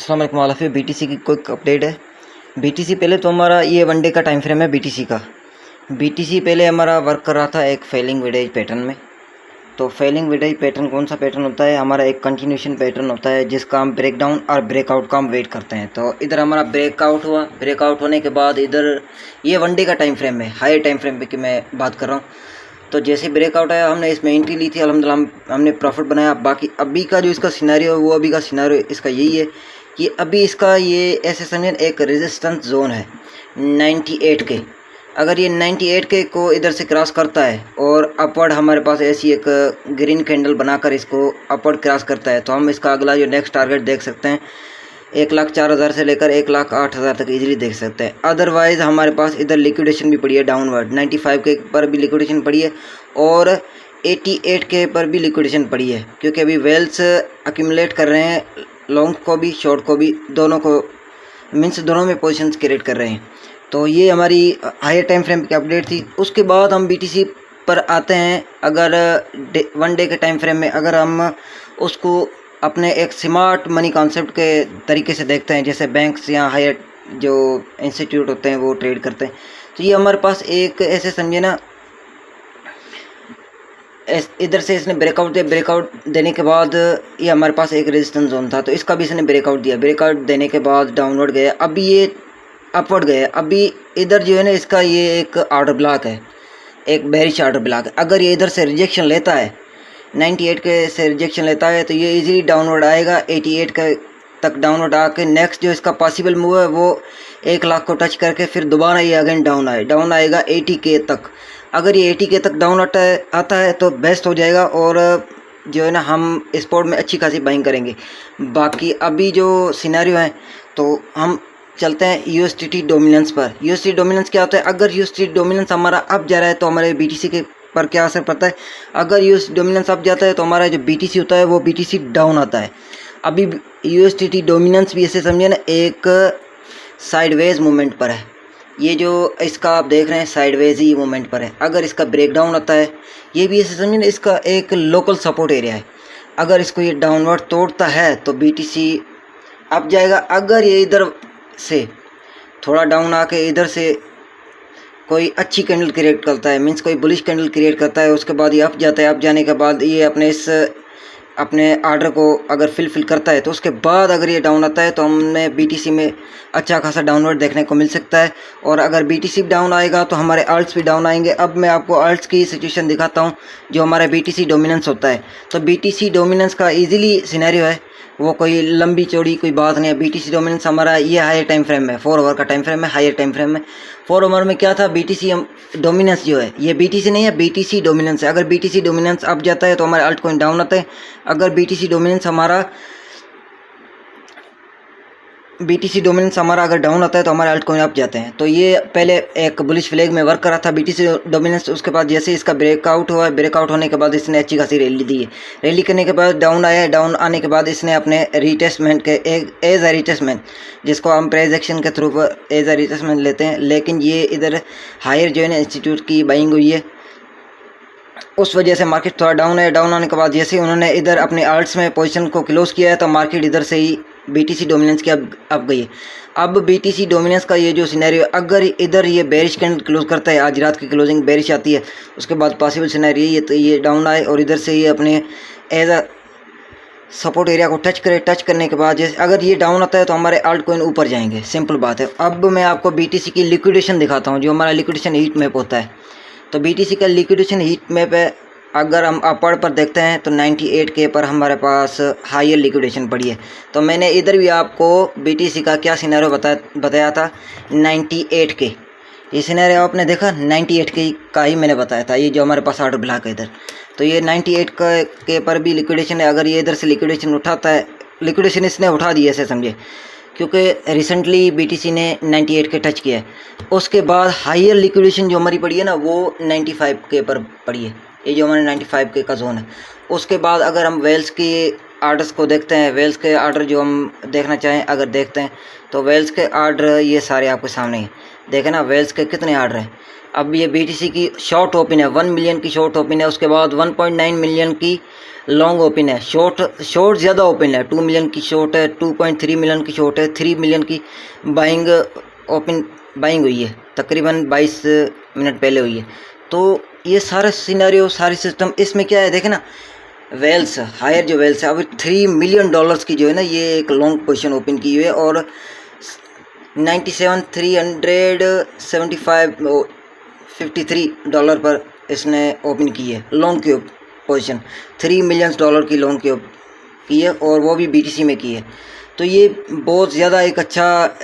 अस्सलाम वालेकुम आलफ़ी। बीटीसी की क्विक अपडेट है। बीटीसी पहले तो हमारा ये वनडे का टाइम फ्रेम है बीटीसी का। बीटीसी पहले हमारा वर्क कर रहा था एक फेलिंग वेडेज पैटर्न में। तो फेलिंग वेडेज पैटर्न कौन सा पैटर्न होता है? हमारा एक कंटिन्यूशन पैटर्न होता है जिसका हम ब्रेकडाउन और ब्रेकआउट का हम वेट करते हैं। तो इधर हमारा ब्रेकआउट हुआ, ब्रेकआउट होने के बाद इधर ये वनडे का टाइम फ्रेम है, हायर टाइम फ्रेम पे की मैं बात कर रहा हूँ। तो जैसे ब्रेकआउट आया हमने इसमें एंट्री ली थी, अल्हम्दुलिल्लाह हमने प्रॉफिट बनाया। बाकी अभी का जो इसका सिनेरियो है वो अभी का सिनेरियो इसका यही है कि अभी इसका ये ऐसे समझें एक रेजिस्टेंस जोन है 98 के। अगर ये 98 के को इधर से क्रॉस करता है और अपवर्ड हमारे पास ऐसी एक ग्रीन कैंडल बनाकर इसको अपवर्ड क्रॉस करता है तो हम इसका अगला जो नेक्स्ट टारगेट देख सकते हैं 1,04,000 से लेकर 1,08,000 तक इजीली देख सकते हैं। अदरवाइज़ हमारे पास इधर लिक्विडेशन भी पड़ी है डाउनवर्ड, 95 के पर भी लिक्विडेशन पड़ी है और 88 के पर भी लिक्विडेशन पड़ी है, क्योंकि अभी वेल्स अक्यूमुलेट कर रहे हैं, लॉन्ग को भी शॉर्ट को भी, दोनों को मीन्स दोनों में पोजीशंस क्रिएट कर रहे हैं। तो ये हमारी हायर टाइम फ्रेम की अपडेट थी। उसके बाद हम बीटीसी पर आते हैं। अगर वन डे के टाइम फ्रेम में अगर हम उसको अपने एक स्मार्ट मनी कॉन्सेप्ट के तरीके से देखते हैं, जैसे बैंक्स या हायर जो इंस्टीट्यूट होते हैं वो ट्रेड करते हैं, तो ये हमारे पास एक ऐसे समझे ना, इधर से इसने ब्रेकआउट दिया, ब्रेकआउट देने के बाद ये हमारे पास एक रेजिस्टेंस जोन था तो इसका भी इसने ब्रेकआउट दिया, ब्रेकआउट देने के बाद डाउनवर्ड गया, अभी ये अपवर्ड गया। अभी इधर जो है ना इसका ये एक ऑर्डर ब्लॉक है, एक बेरिश ऑर्डर ब्लॉक है। अगर ये इधर से रिजेक्शन लेता है 98 के से रिजेक्शन लेता है तो ये इजीली डाउनवर्ड आएगा 88 के तक डाउनवर्ड आके नेक्स्ट जो इसका पॉसिबल मूव है वो 1,00,000 को टच करके फिर दोबारा ये अगेन डाउन आएगा 80 के तक। अगर ये 80 के तक डाउन आता है तो बेस्ट हो जाएगा और जो है ना हम स्पॉट में अच्छी खासी बाइंग करेंगे। बाकी अभी जो सिनेरियो है तो हम चलते हैं यूएसडीटी डोमिनेंस पर। यूएसडीटी डोमिनेंस क्या होता है? अगर यूएसडीटी डोमिनेंस हमारा अप जा रहा है तो हमारे बीटीसी के पर क्या असर पड़ता है? अगर यूएसडीटी डोमिनेंस अप जाता है तो हमारा जो बीटीसी होता है वो बीटीसी डाउन आता है। अभी यूएसडीटी डोमिनेंस भी ऐसे समझिए ना एक साइडवेज मूवमेंट पर है। ये जो इसका आप देख रहे हैं साइडवेज ही मूवमेंट पर है। अगर इसका ब्रेकडाउन आता है ये भी ऐसे समझिए ना इसका एक लोकल सपोर्ट एरिया है। अगर इसको ये डाउनवर्ड तोड़ता है तो बीटीसी अप जाएगा। अगर ये इधर से थोड़ा डाउन आके इधर से कोई अच्छी कैंडल क्रिएट करता है, मीन्स कोई बुलिश कैंडल क्रिएट करता है, उसके बाद ये अप जाता है, अप जाने के बाद ये अपने आर्डर को अगर फिल करता है तो उसके बाद अगर ये डाउन आता है तो हमें बीटीसी में अच्छा खासा डाउनवर्ड देखने को मिल सकता है। और अगर बीटीसी डाउन आएगा तो हमारे अल्ट्स भी डाउन आएंगे। अब मैं आपको अल्ट्स की सिचुएशन दिखाता हूँ जो हमारा बीटीसी डोमिनेंस होता है। तो बीटीसी डोमिनेंस का इजीली सिनेरियो है, वो कोई लंबी चौड़ी कोई बात नहीं है। बीटीसी डोमिनेंस हमारा ये हायर टाइम फ्रेम है, 4 आवर का टाइम फ्रेम है, हायर टाइम फ्रेम है। 4 आवर में क्या था? बीटीसी डोमिनेंस जो है ये बीटीसी नहीं है, बीटीसी डोमिनेंस है। अगर बीटीसी डोमिनेंस अप जाता है तो हमारे अल्ट कॉइन डाउन आता है। अगर बीटीसी डोमिनेंस हमारा अगर डाउन आता है तो हमारे अल्ट कॉइन अप जाते हैं। तो ये पहले एक बुलिश फ्लैग में वर्क कर रहा था बीटीसी डोमिनेंस। उसके बाद जैसे इसका ब्रेकआउट हुआ, ब्रेकआउट होने के बाद इसने अच्छी खासी रैली दी है। रैली करने के बाद डाउन आया, डाउन आने के बाद इसने अपने रीटेस्टमेंट के एज ए रीटेस्टमेंट, जिसको हम प्राइस एक्शन के थ्रू पर एज ए रीटेस्टमेंट लेते हैं, लेकिन ये इधर हायर जो है ना इंस्टीट्यूट की बाइंग हुई है, उस वजह से मार्केट थोड़ा डाउन है। डाउन आने के बाद जैसे उन्होंने इधर अपने आल्ट्स में पोजीशन को क्लोज किया है तो मार्केट इधर से ही बीटीसी डोमिनेंस की अब गई है। अब बीटीसी डोमिनेंस का ये जो सिनेरियो, अगर इधर ये बेरिश कैंडल क्लोज करता है, आज रात की क्लोजिंग बेरिश आती है, उसके बाद पॉसिबल सिनेरियो ये तो ये डाउन आए और इधर से ये अपने एज अ सपोर्ट एरिया को टच करे। टच करने के बाद जैसे अगर ये डाउन आता है तो हमारे अल्ट कॉइन ऊपर जाएंगे, सिंपल बात है। अब मैं आपको बीटीसी की लिक्विडेशन दिखाता हूँ, जो हमारा लिक्विडेशन हीट मैप होता है। तो बीटीसी का लिक्विडेशन हीट मैप है, अगर हम अपवर्ड पर देखते हैं तो 98 के पर हमारे पास हायर लिक्विडेशन पड़ी है। तो मैंने इधर भी आपको बीटीसी का क्या सिनेरियो बताया था 98 के। ये सिनेरियो आपने देखा 98 का ही मैंने बताया था। ये जो हमारे पास ऑर्डर ब्लॉक है इधर, तो ये 98 के पर भी लिक्विडेशन है। अगर ये इधर से लिक्विडेशन उठाता है, लिक्विडेशन इसने उठा दी ऐसे समझे, क्योंकि रिसेंटली बीटीसी ने 98 के टच किया है। उसके बाद हायर लिक्विडेशन जो हमारी पड़ी है ना वो 95 के पर पड़ी है, ये जो हमारे 95 के का जोन है। उसके बाद अगर हम वेल्स की आर्डर्स को देखते हैं, वेल्स के आर्डर जो हम देखना चाहें अगर देखते हैं तो वेल्स के आर्डर ये सारे आपके सामने हैं। देखें ना वेल्स के कितने आर्डर हैं, अब ये BTC की शॉर्ट ओपन है, 1 मिलियन की शॉर्ट ओपन है, उसके बाद 1.9 मिलियन की लॉन्ग ओपन है। शॉर्ट ज़्यादा ओपन है, 2 मिलियन की शॉर्ट है, 2.3 मिलियन की शॉर्ट है, 3 मिलियन की बाइंग हुई है, तकरीबन 22 मिनट पहले हुई है। तो ये सारा सिनेरियो, सारी सिस्टम, इसमें क्या है देखे ना, वेल्स हायर जो वेल्स है, अभी $3 मिलियन की जो है ना, ये एक लॉन्ग पोजीशन ओपन की हुई है और $97,353 पर इसने ओपन की है लॉन्ग की पोजीशन, $3 मिलियन की लॉन्ग की है और वो भी BTC में की है। तो ये बहुत ज़्यादा एक अच्छा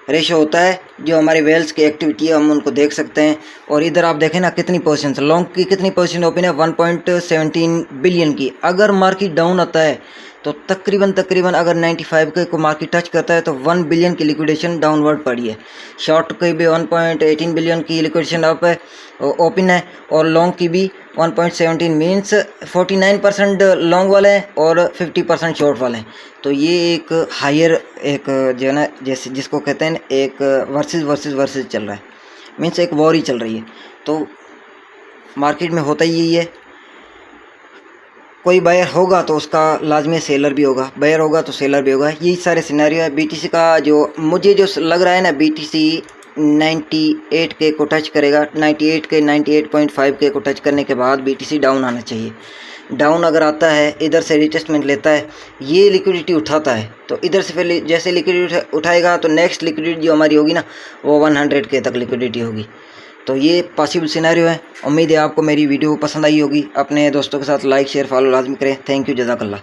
रेशो होता है, जो हमारे वेल्स की एक्टिविटी है हम उनको देख सकते हैं। और इधर आप देखें ना कितनी पोजीशन, लॉन्ग की कितनी पोजीशन ओपन है, 1.17 बिलियन की। अगर मार्केट डाउन आता है तो तकरीबन अगर 95 के को मार्केट टच करता है तो 1 बिलियन की लिक्विडेशन डाउनवर्ड पड़ी है। शॉर्ट की भी 1.18 बिलियन की लिक्विडेशन अप है, ओपन है, और लॉन्ग की भी 1.17 मीन्स 49% लॉन्ग वाले हैं और 50% शॉर्ट वाले हैं। तो ये एक हायर एक जो है ना, जैसे जिसको कहते हैं एक वर्सेस चल रहा है, मीन्स एक वॉर ही चल रही है। तो मार्केट में होता ही यही है, कोई बायर होगा तो उसका लाजमी सेलर भी होगा, बायर होगा तो सेलर भी होगा। यही सारे सिनेरियो है। BTC का जो मुझे जो लग रहा है ना, BTC 98K को टच करेगा, 98K 98.5K को टच करने के बाद BTC डाउन आना चाहिए। डाउन अगर आता है, इधर से रिटेस्टमेंट लेता है, ये लिक्विडिटी उठाता है, तो इधर से फिर जैसे लिक्विडिटी उठाएगा तो नेक्स्ट लिक्विडिटी जो हमारी होगी ना, वो 100K तक लिक्विडिटी होगी। तो ये पॉसिबल सिनेरियो है। उम्मीद है आपको मेरी वीडियो पसंद आई होगी। अपने दोस्तों के साथ लाइक शेयर फॉलो लाजमी करें। थैंक यू, जज़ाकल्लाह।